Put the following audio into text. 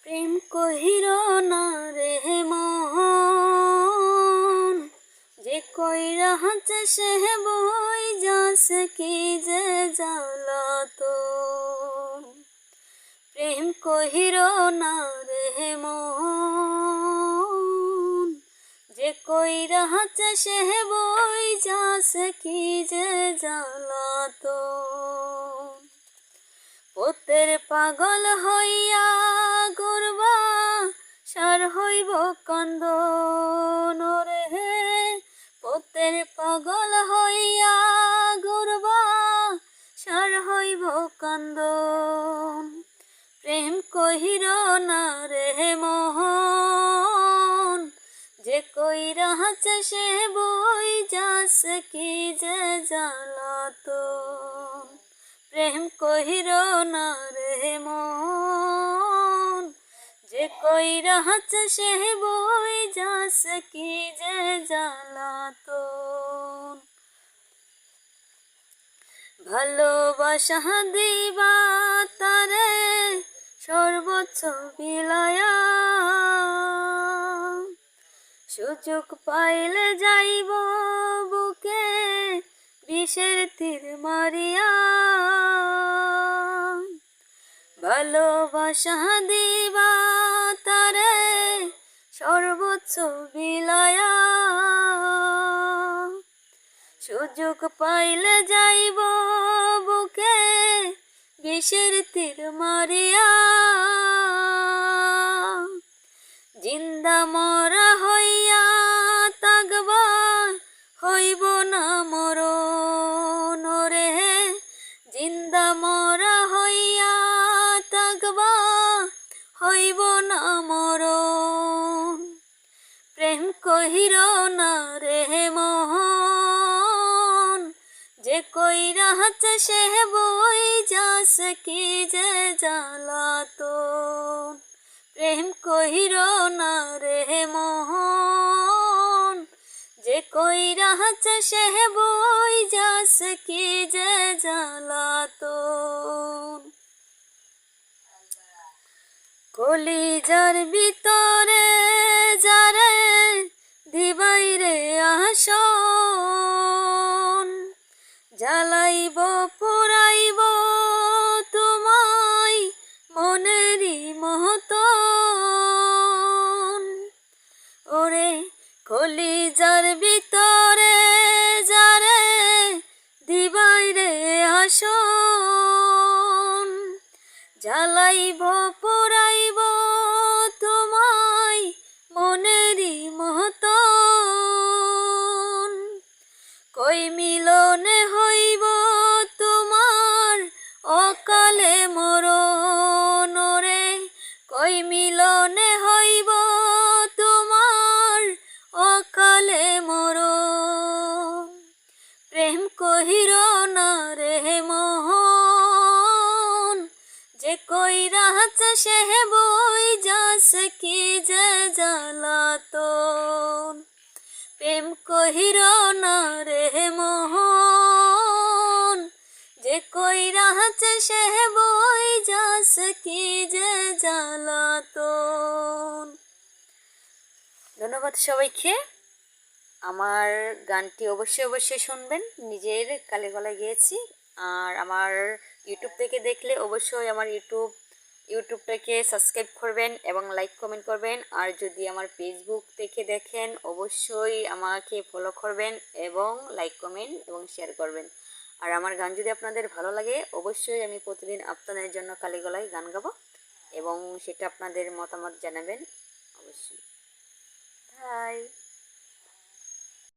প্রেম কহির না রে মন, যে কইরা হাতে সে বই যাচ্ছে কি যে জ্বালাতন। প্রেম কহির না রে মন, যে কইরা হাতে সে বই যাচ্ছে কি যে জ্বালাতন। পথের পাগল হইয়া ঘুরবা সার হইব কান্দন রে। পথের পাগল হইয়া ঘুরবা সার হইব কান্দন। প্রেম কহির না রে মন, যে কইরা হাতে সে বই যাচ্ছে কি যে জ্বালাতন। প্রেম কহির না রে মন, যে কইরা হাতে সে বই যাচ্ছে কি যে জ্বালাতন। ভালোবাসা দিবা তারে সর্বোচ্চ বিলায়া, সুযোগ পাইলে যাইব বুকে বিষের তীর মারিয়া। ভালোবাসা দিবা তারে সর্বোচ্চ বিলায়া, সুযোগ পাইলে যাইব বুকে বিষের তীর মারিয়া। জিন্দা মরা হইয়া তাকবা হইব না মরণ রে। জিন্দা মরা হইয়া তাকবা হইব না মরণ। প্রেম কহির না রে মন, যে কইরা হাতে সে বই যাচ্ছে কি যে জ্বালাতন। প্রেম কহির না রে মন, যে কইরা হাতে সে বই যাচ্ছে কি যে জ্বালাতন। কলিজার ভিতরে যারে দিবাই রে আসন, জ্বালাইব পুরাইব তোমায় মনেরই মহতন। ওরে কলিজার ভিতরে যারে দিবাই রে আসন, জ্বালাইব পুরাইব তোমায় মনেরই মহতন। কই মিলনে হইব তোমার অকালে মরণ রে। কই মিলনে হইব তোমার অকালে মরণ। প্রেম কহির না রে মন, যে কইরা হাতে সে বই যাচ্ছে কি যে জ্বালাতন। প্রেম কহির না রে মন, যে কইরা হাতে সে বই যাচ্ছে কি যে জ্বালাতন। ধন্যবাদ সবাইকে। আমার গানটি অবশ্যই শুনবেন। নিজের কালে গলায় গেয়েছি। আর আমার ইউটিউব থেকে দেখলে অবশ্যই আমার ইউটিউবটাকে সাবস্ক্রাইব করবেন এবং লাইক কমেন্ট করবেন। আর যদি আমার ফেসবুক থেকে দেখেন অবশ্যই আমাকে ফলো করবেন এবং লাইক কমেন্ট এবং শেয়ার করবেন। আর আমার গান যদি আপনাদের ভালো লাগে অবশ্যই আমি প্রতিদিন আপনাদের জন্য কালে গলায় গান গাবো এবং সেটা আপনাদের মতামত জানাবেন অবশ্যই। বাই।